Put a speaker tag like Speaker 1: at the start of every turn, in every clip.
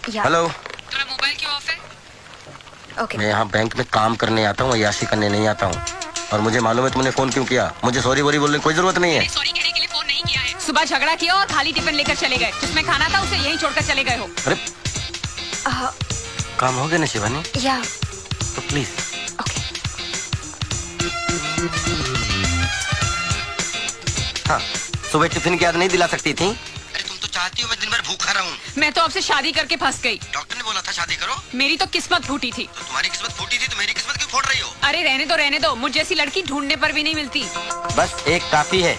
Speaker 1: Hello.
Speaker 2: तेरा mobile क्यों of है?
Speaker 1: ओके। मैं यहाँ बैंक में काम करने आता हूँ, याशी करने नहीं आता हूँ। और मुझे मालूम है तुमने फोन क्यों किया। मुझे सॉरी वॉरी बोलने की कोई जरूरत नहीं है।
Speaker 2: सॉरी कहने के लिए फोन नहीं किया है। सुबह झगड़ा किया और खाली टिफिन लेकर चले गए। जिसमें खाना था उसे यहीं छोड़कर चले गए हो।
Speaker 1: अरे काम हो गया ना शिवानी?
Speaker 3: या
Speaker 1: तो प्लीज।
Speaker 3: ओके।
Speaker 1: हाँ, सुबह टिफिन की याद नहीं दिला सकती थी? अरे तुम तो चाहती हो मैं दिन भर भूखा रहूं।
Speaker 2: मैं तो आपसे शादी करके फंस गई।
Speaker 1: डॉक्टर ने बोला था शादी करो।
Speaker 2: मेरी तो किस्मत फूटी थी।
Speaker 1: तो तुम्हारी किस्मत फूटी थी तो मेरी किस्मत क्यों फोड़ रही हो?
Speaker 2: अरे रहने दो। मुझ जैसी लड़की ढूंढने पर भी नहीं मिलती।
Speaker 1: बस एक काफी है।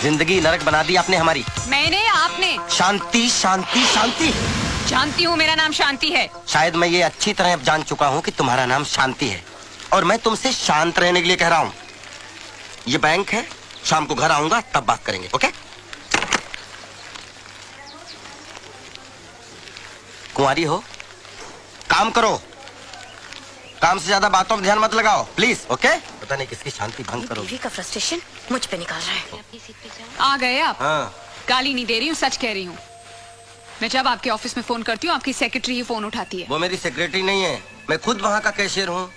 Speaker 1: जिंदगी नरक बना दी आपने हमारी।
Speaker 2: मैंने? आपने?
Speaker 1: शांति शांति शांति।
Speaker 2: जानती हूँ मेरा नाम शांति है।
Speaker 1: शायद मैं ये अच्छी तरह अब जान चुका हूँ कि तुम्हारा नाम शांति है और मैं तुमसे शांत रहने के लिए कह रहा हूँ। ये बैंक है, शाम को घर आऊंगा तब बात करेंगे। ओके? कुंवारी हो, काम करो। काम से ज्यादा बातों पर ध्यान मत लगाओ प्लीज। ओके? पता नहीं किसकी शांति भंग करो।
Speaker 3: बीवी का फ्रस्ट्रेशन मुझ पे निकाल रहा है।
Speaker 2: आ गए आप?
Speaker 1: हाँ।
Speaker 2: गाली नहीं दे रही हूँ, सच कह रही हूँ। मैं जब आपके ऑफिस में फोन करती हूँ आपकी सेक्रेटरी ही फोन उठाती है।
Speaker 1: वो मेरी सेक्रेटरी नहीं है, मैं खुद वहाँ का कैशियर हूँ।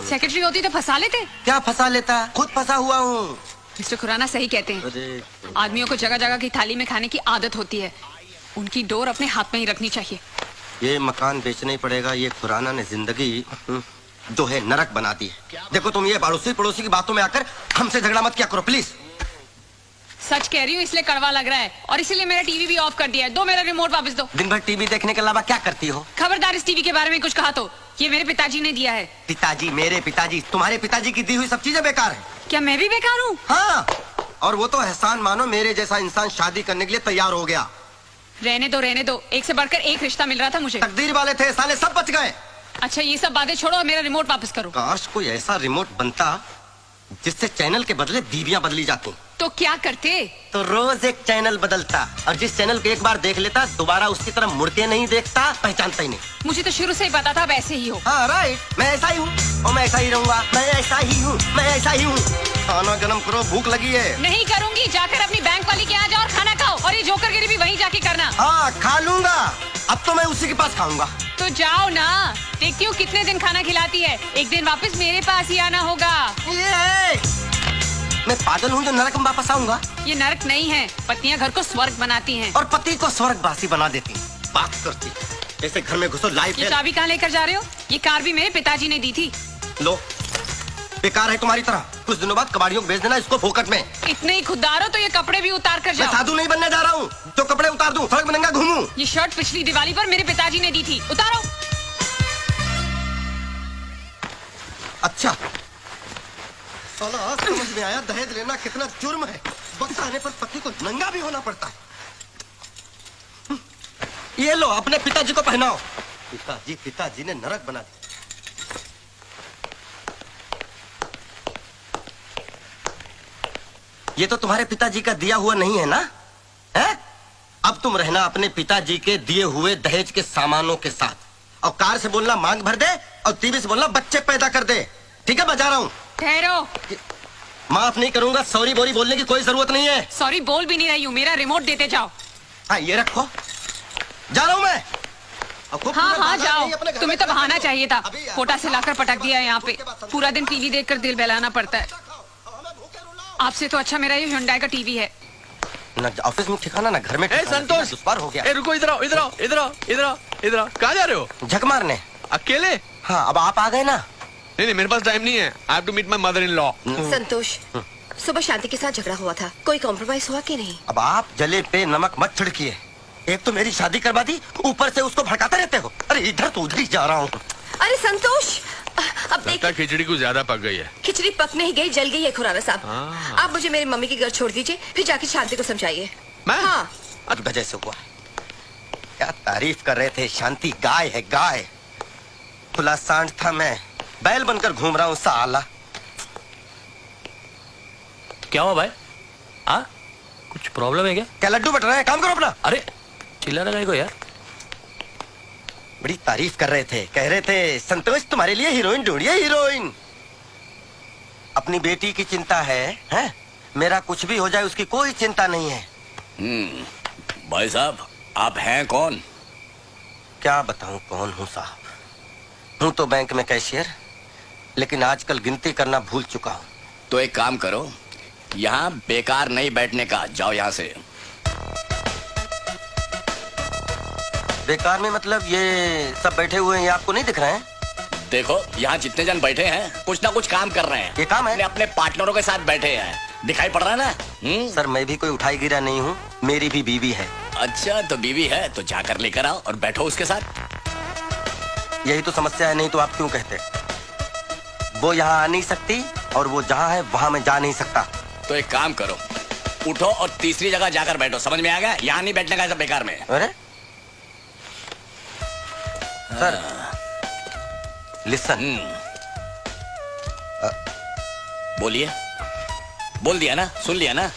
Speaker 2: सेक्रेटरी होती तो फंसा लेते।
Speaker 1: क्या फंसा लेता? खुद फंसा हुआ हूँ।
Speaker 2: मिस्टर खुराना सही कहते हैं। आदमियों को जगह जगह की थाली में खाने की आदत होती है। उनकी डोर अपने हाथ में ही रखनी चाहिए।
Speaker 1: ये मकान बेचना ही पड़ेगा। ये खुराना ने जिंदगी जो है नरक बना दी है। देखो तुम ये पड़ोसी पड़ोसी की बातों में आकर हमसे झगड़ा मत किया करो प्लीज।
Speaker 2: सच कह रही हूँ इसलिए कड़वा लग रहा है और इसीलिए मेरा टीवी भी ऑफ कर दिया है। दो मेरा रिमोट वापस दो।
Speaker 1: दिन भर टीवी देखने के अलावा क्या करती हो?
Speaker 2: खबरदार इस टीवी के बारे में कुछ कहा तो ये मेरे पिताजी ने दिया है।
Speaker 1: पिताजी? मेरे पिताजी? तुम्हारे पिताजी की दी हुई सब चीजें बेकार है।
Speaker 2: क्या मैं भी बेकार हूँ?
Speaker 1: हाँ, और वो तो एहसान मानो मेरे जैसा इंसान शादी करने के लिए तैयार हो गया।
Speaker 2: रहने दो। एक से बढ़कर एक रिश्ता मिल रहा था मुझे।
Speaker 1: तकदीर वाले थे, साले सब बच गए।
Speaker 2: अच्छा ये सब बातें छोड़ो और मेरा रिमोट वापस करो।
Speaker 1: काश कोई ऐसा रिमोट बनता जिससे चैनल के बदले बीवियां बदली जाती।
Speaker 2: तो क्या करते?
Speaker 1: तो रोज एक चैनल बदलता और जिस चैनल को एक बार देख लेता दोबारा उसकी तरफ मुड़ के नहीं देखता, पहचानता ही नहीं।
Speaker 2: मुझे तो शुरू से ही पता था आप ऐसे ही हो।
Speaker 1: हाँ राइट, मैं ऐसा ही हूँ और मैं ऐसा ही रहूंगा। मैं ऐसा ही हूँ, मैं ऐसा ही हूँ। खाना गरम करो, भूख लगी है।
Speaker 2: नहीं करूंगी, जाकर अपनी बैंक वाली के यहाँ जाओ और खाना खाओ और ये जोकरगिरी भी वहीं जाके करना।
Speaker 1: हाँ खा लूंगा, अब तो मैं उसी के पास खाऊंगा।
Speaker 2: तो जाओ ना, देखती हूँ कितने दिन खाना खिलाती है। एक दिन वापस मेरे पास ही आना होगा।
Speaker 1: मैं पागल हूँ जो नरक में वापस आऊंगा?
Speaker 2: ये नरक नहीं है, पत्नियां घर को स्वर्ग बनाती हैं।
Speaker 1: और पति को स्वर्गवासी बना देती। बात करती जैसे घर में घुसो लाइफ।
Speaker 2: ये चाबी कहाँ लेकर जा रहे हो? ये कार भी मेरे पिताजी ने दी थी।
Speaker 1: लो, बेकार है तुम्हारी तरह। कुछ दिनों बाद कबाड़ियों को बेच देना इसको फोकट में।
Speaker 2: इतने ही खुददार हो तो ये कपड़े भी उतार कर
Speaker 1: मैं
Speaker 2: जाओ।
Speaker 1: साधु नहीं बनने जा रहा हूँ जो कपड़े उतार दूं, सड़क में नंगा घूमूं।
Speaker 2: ये शर्ट पिछली दिवाली पर मेरे पिताजी ने दी थी, उतारो।
Speaker 1: अच्छा, साला आज समझ में आया दहेज लेना कितना जुर्म है। वक्त आने पर पति को नंगा भी होना पड़ता है। ये लो अपने पिताजी को पहनाओ। पिताजी ने नरक बना दिया। ये तो तुम्हारे पिताजी का दिया हुआ नहीं है ना? है? अब तुम रहना अपने पिताजी के दिए हुए दहेज के सामानों के साथ। और कार से बोलना मांग भर दे और टीवी से बोलना बच्चे पैदा कर दे। ठीक है, बजा रहा हूँ।
Speaker 2: ठहरो।
Speaker 1: माफ नहीं करूंगा, सॉरी बोरी बोलने की कोई जरूरत नहीं है।
Speaker 2: सॉरी बोल भी नहीं रही हूँ, मेरा रिमोट देते जाओ।
Speaker 1: हाँ ये रखो, जा रहा हूँ मैं।
Speaker 2: हाँ जाओ। तुम्हें तो बहाना चाहिए था। कोटा से लाकर पटक दिया है यहाँ पे। पूरा दिन टीवी देखकर दिल बहलाना पड़ता है। आपसे तो अच्छा मेरा ये हुंडई का टीवी है।
Speaker 1: ना ऑफिस में ठिकाना ना घर में।
Speaker 4: संतोष,
Speaker 1: दुश्वार हो गया।
Speaker 4: रुको, इधर आओ। कहाँ जा रहे हो?
Speaker 1: झक मारने।
Speaker 4: अकेले?
Speaker 1: हाँ, अब आप आ गए ना।
Speaker 4: नहीं, मेरे पास टाइम नहीं है। I have to meet my mother-in-law.
Speaker 3: संतोष, सुबह शांति के साथ झगड़ा हुआ था, कोई कॉम्प्रोमाइज हुआ कि नहीं?
Speaker 1: अब आप जले पे नमक मत छिड़किए। एक तो मेरी शादी करवा दी, ऊपर से उसको भड़काते रहते हो। अरे इधर तो उधर ही जा रहा हूँ।
Speaker 3: अरे संतोष, अब
Speaker 4: लगता है खिचड़ी कुछ ज्यादा पक गई है।
Speaker 3: खिचड़ी पक नहीं गई, जल गई है खुराना साहब। आप मुझे मेरी मम्मी के घर छोड़ दीजिए, फिर जाके शांति को समझाइए।
Speaker 4: मैं?
Speaker 3: हाँ।
Speaker 1: अब वजह से हुआ। क्या तारीफ कर रहे थे, शांति गाय है गाय। खुला सांड था, मैं बैल बनकर घूम रहा हूँ साला।
Speaker 5: क्या हुआ भाई? कुछ प्रॉब्लम है क्या?
Speaker 1: क्या लड्डू बट रहे हैं? काम करो अपना।
Speaker 5: अरे चिल्ला रहा है को यार।
Speaker 1: बड़ी तारीफ कर रहे थे, कह रहे थे संतोष तुम्हारे लिए हीरोइन ढूंढिए, हीरोइन। अपनी बेटी की चिंता है? मेरा कुछ भी हो जाए उसकी कोई चिंता नहीं है।
Speaker 6: भाई साहब, आप हैं कौन?
Speaker 1: क्या बताऊं कौन हूं साहब। हूं तो बैंक में कैशियर, लेकिन आजकल गिनती करना भूल चुका हूं।
Speaker 6: तो एक काम करो, यहाँ बेकार नहीं बैठने का, जाओ यहाँ से।
Speaker 1: बेकार में मतलब ये सब बैठे हुए हैं, ये आपको नहीं दिख रहे हैं?
Speaker 6: देखो यहाँ जितने जन बैठे हैं कुछ ना कुछ काम कर रहे हैं।
Speaker 1: ये काम है?
Speaker 6: अपने पार्टनरों के साथ बैठे हैं, दिखाई पड़ रहा है ना?
Speaker 1: सर मैं भी कोई उठाई गिरा नहीं हूँ, मेरी भी बीवी है।
Speaker 6: अच्छा तो बीवी है तो जाकर लेकर आओ और बैठो उसके साथ।
Speaker 1: यही तो समस्या है, नहीं तो आप क्यों कहते? वो यहाँ आ नहीं सकती और वो जहाँ है वहाँ मैं जा नहीं सकता।
Speaker 6: तो एक काम करो, उठो और तीसरी जगह जाकर बैठो। समझ में आ गया? यहाँ नहीं बैठने का, सब बेकार में।
Speaker 1: अरे सर लिसन।
Speaker 6: बोलिए। बोल दिया ना, सुन लिया ना?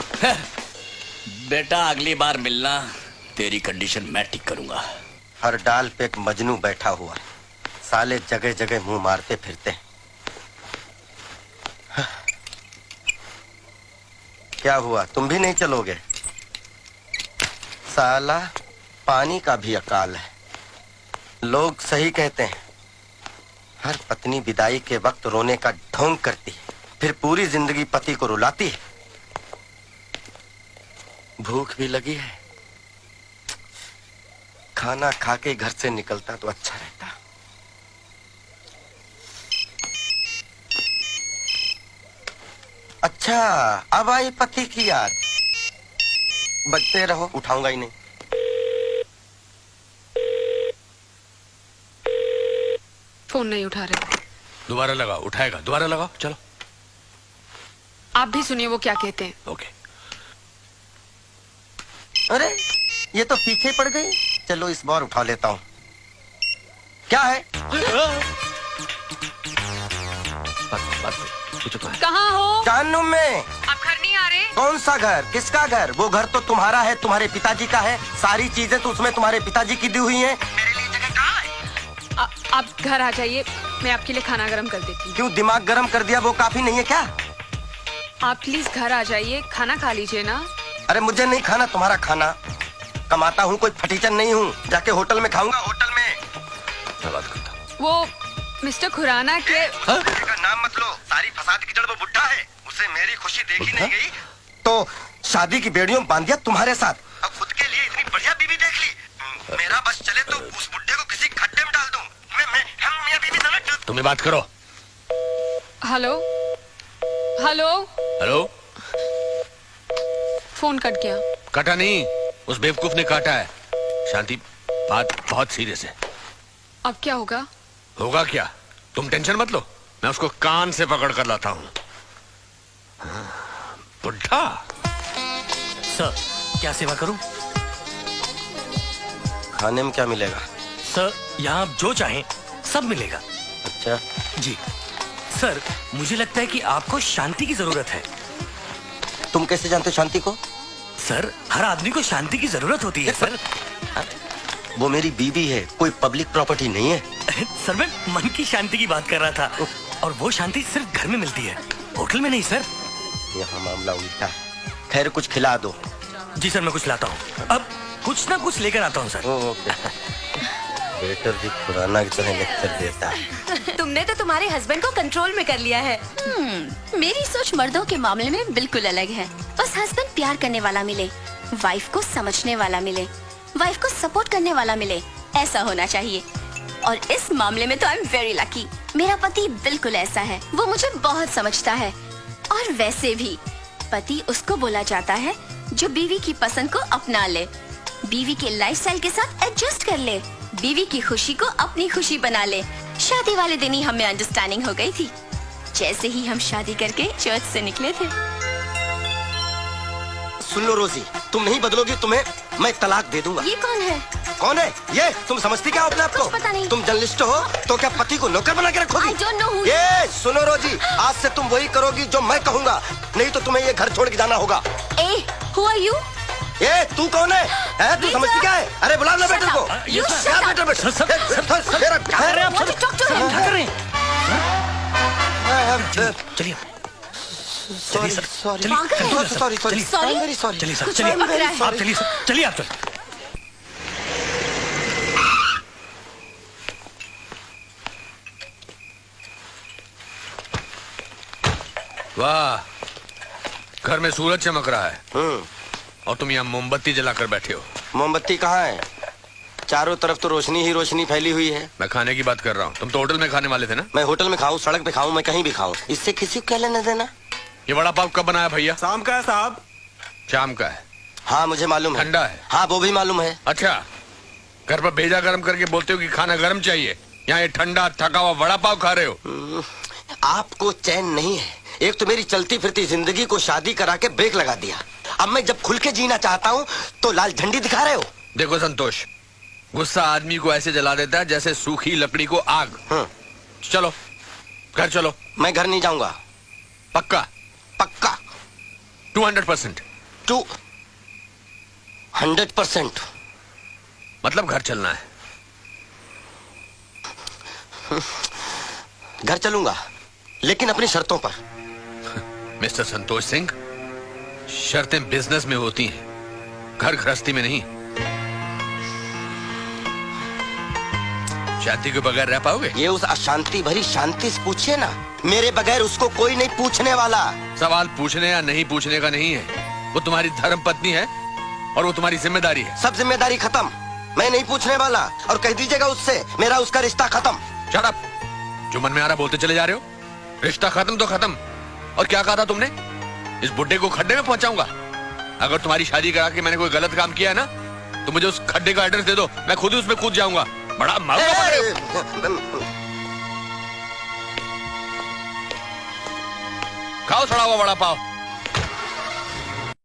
Speaker 6: बेटा अगली बार मिलना, तेरी कंडीशन मैं ठीक करूंगा।
Speaker 1: हर डाल पे एक मजनू बैठा हुआ, साले जगह जगह मुंह मारते फिरते हैं। क्या हुआ, तुम भी नहीं चलोगे? साला पानी का भी अकाल है। लोग सही कहते हैं, हर पत्नी विदाई के वक्त रोने का ढोंग करती है, फिर पूरी जिंदगी पति को रुलाती है। भूख भी लगी है, खाना खा के घर से निकलता तो अच्छा रहता। अच्छा अब आई पति की याद। बजते रहो, उठाऊंगा ही नहीं।
Speaker 2: फोन नहीं उठा रहे।
Speaker 4: दोबारा लगाओ, उठाएगा, दोबारा लगाओ, चलो।
Speaker 2: आप भी सुनिए वो क्या कहते हैं।
Speaker 4: ओके।
Speaker 1: अरे ये तो पीछे पड़ गई। चलो इस बार उठा लेता हूँ। क्या है?
Speaker 2: कहाँ हो?
Speaker 1: जहन्नुम में।
Speaker 2: आप घर नहीं आ रहे?
Speaker 1: कौन सा घर? किसका घर? वो घर तो तुम्हारा है, तुम्हारे पिताजी का है। सारी चीजें तो उसमें तुम्हारे पिताजी की दी हुई हैं। मेरे लिए जगह कहाँ है?
Speaker 2: आप घर आ जाइए, मैं आपके लिए खाना गर्म कर देती हूँ।
Speaker 1: क्यों दिमाग गर्म कर दिया, वो काफी नहीं है क्या?
Speaker 2: आप प्लीज घर आ जाइए, खाना खा लीजिए ना।
Speaker 1: अरे मुझे नहीं खाना तुम्हारा खाना। कमाता हूँ, कोई फटीचन नहीं हूँ। जाके होटल में खाऊंगा, होटल में।
Speaker 4: मैं बात करता हूँ।
Speaker 2: वो मिस्टर खुराना के
Speaker 1: का नाम मत लो, सारी फसाद की जड़ वो बुढ़ा है। उसे मेरी खुशी देखी नहीं गई तो शादी की बेड़ियों में बांध दिया तुम्हारे साथ। अब खुद के लिए इतनी बढ़िया बीवी देख ली। मेरा बस चले तो उस बुढ़े को किसी खड्डे में डाल दूं। हम मियां बीवी दोनों।
Speaker 4: तुम्हें बात करो।
Speaker 2: Hello hello.
Speaker 4: Hello.
Speaker 2: Phone cut गया।
Speaker 4: कटा नहीं, उस बेवकूफ ने काटा है। शांति, बात बहुत सीरियस है।
Speaker 2: अब क्या होगा?
Speaker 4: होगा क्या, तुम टेंशन मत लो, मैं उसको कान से पकड़ कर लाता हूँ। बुढ़ा।
Speaker 5: सर क्या सेवा करूं?
Speaker 1: खाने में क्या मिलेगा?
Speaker 5: सर यहाँ आप जो चाहें सब मिलेगा।
Speaker 1: अच्छा
Speaker 5: जी सर, मुझे लगता है कि आपको शांति की जरूरत है।
Speaker 1: तुम कैसे जानते हो शांति को?
Speaker 5: सर हर आदमी को शांति की जरूरत होती है सर।
Speaker 1: वो मेरी बीवी है, कोई पब्लिक प्रॉपर्टी नहीं है।
Speaker 5: सर मैं मन की शांति की बात कर रहा था, और वो शांति सिर्फ घर में मिलती है, होटल में नहीं सर।
Speaker 1: यहाँ मामला उल्टा है। खैर कुछ खिला दो।
Speaker 5: जी सर मैं कुछ लाता हूँ, अब कुछ ना कुछ लेकर आता हूँ सर।
Speaker 1: ओके। वेटर भी खुराना की तरह लेक्चर देता है।
Speaker 3: तुमने तो तुम्हारे हस्बैंड को कंट्रोल में कर लिया है।
Speaker 7: मेरी सोच मर्दों के मामले में बिल्कुल अलग है। बस हस्बैंड प्यार करने वाला मिले, वाइफ को समझने वाला मिले, वाइफ को सपोर्ट करने वाला मिले, ऐसा होना चाहिए। और इस मामले में तो आई एम वेरी लकी। मेरा पति बिल्कुल ऐसा है, वो मुझे बहुत समझता है। और वैसे भी पति उसको बोला जाता है जो बीवी की पसंद को अपना ले, बीवी के लाइफस्टाइल के साथ एडजस्ट कर ले, बीवी की खुशी को अपनी खुशी बना ले। शादी वाले दिन ही हमें अंडरस्टैंडिंग हो गई थी, जैसे ही हम शादी करके चर्च से निकले थे।
Speaker 1: सुन लो रोजी, तुम नहीं बदलोगी, तुम्हें मैं तलाक दे दूंगा।
Speaker 7: ये कौन है?
Speaker 1: कौन है ये? तुम समझती क्या हो अपने आप को?
Speaker 7: कुछ पता नहीं।
Speaker 1: तुम जर्नलिस्ट हो तो क्या पति को नौकर बना के रखोगी?
Speaker 7: I don't know who-
Speaker 1: ये सुनो रोजी, आज से तुम वही करोगी जो मैं कहूँगा, नहीं तो तुम्हें ये घर छोड़ के जाना होगा।
Speaker 7: ए, who are you?
Speaker 1: ये तू कौन है? तू समझती क्या है? अरे बुला ले बेटे को।
Speaker 7: You shut
Speaker 1: क्या
Speaker 7: up.
Speaker 1: बेटे बेटे?
Speaker 5: सर,
Speaker 7: क्या कर रहे हैं आप? What you talk to him?
Speaker 5: क्या कर रहे हैं? चलिए
Speaker 1: सॉरी
Speaker 5: सर,
Speaker 1: सॉरी
Speaker 5: चलिए,
Speaker 1: sorry sorry
Speaker 7: Sorry?
Speaker 1: Very sorry.
Speaker 5: चलिए सर,
Speaker 7: कुछ
Speaker 5: चलिए
Speaker 7: और पकड़ा है।
Speaker 5: आप चलिए सर, चलिए आप चलिए।
Speaker 4: वाह, घर में सूरज चमक रहा है और तुम यहाँ मोमबत्ती जलाकर बैठे हो।
Speaker 1: मोमबत्ती कहाँ है? चारों तरफ तो रोशनी ही रोशनी फैली हुई है।
Speaker 4: मैं खाने की बात कर रहा हूँ। तुम तो होटल में खाने वाले थे ना?
Speaker 1: मैं होटल में खाऊं, सड़क पे खाऊं, मैं कहीं भी खाऊं, इससे किसी को क्या लेना देना।
Speaker 4: ये वड़ा पाव कब बनाया भैया?
Speaker 8: शाम का है साहब।
Speaker 4: शाम का है?
Speaker 1: हाँ मुझे मालूम है।
Speaker 4: ठंडा है?
Speaker 1: हाँ वो भी मालूम है।
Speaker 4: अच्छा, घर पर भेजा गरम करके बोलते हो कि खाना गरम चाहिए, यहाँ ये ठंडा थका हुआ वड़ा पाव खा रहे हो।
Speaker 1: आपको चैन नहीं है। एक तो मेरी चलती फिरती जिंदगी को शादी करा के ब्रेक लगा दिया। अब मैं जब खुल के जीना चाहता हूँ तो लाल झंडी दिखा रहे हो।
Speaker 4: देखो संतोष, गुस्सा आदमी को ऐसे जला देता है जैसे सूखी लकड़ी को आग। चलो घर चलो।
Speaker 1: मैं घर नहीं जाऊंगा।
Speaker 4: पक्का?
Speaker 1: पक्का
Speaker 4: 200%?
Speaker 1: 200%।
Speaker 4: मतलब घर चलना है?
Speaker 1: घर चलूंगा लेकिन अपनी शर्तों पर।
Speaker 4: मिस्टर संतोष सिंह, शर्तें बिजनेस में होती हैं, घर गृहस्थी में नहीं। शांति के बगैर रह पाओगे?
Speaker 1: ये उस अशांति भरी शांति से पूछिए ना। मेरे बगैर उसको कोई नहीं पूछने वाला।
Speaker 4: सवाल पूछने या नहीं पूछने का नहीं है, वो तुम्हारी धर्म पत्नी है और वो तुम्हारी जिम्मेदारी है।
Speaker 1: सब जिम्मेदारी खत्म। मैं नहीं पूछने वाला और कह दीजिएगा उससे मेरा उसका रिश्ता खत्म।
Speaker 4: Shut up! जो मन में आ रहा बोलते चले जा रहे हो। रिश्ता खत्म तो खत्म। और क्या कहा था तुमने? इस बुड्ढे को खड्डे में पहुंचाऊंगा। अगर तुम्हारी शादी करा के मैंने कोई गलत काम किया है ना, तो मुझे उस खड्डे का एड्रेस दे दो, मैं खुद ही उसमें कूद जाऊंगा। बड़ा मालूम पड़ रहे हो। खाओ सड़ा हुआ वड़ा पाव।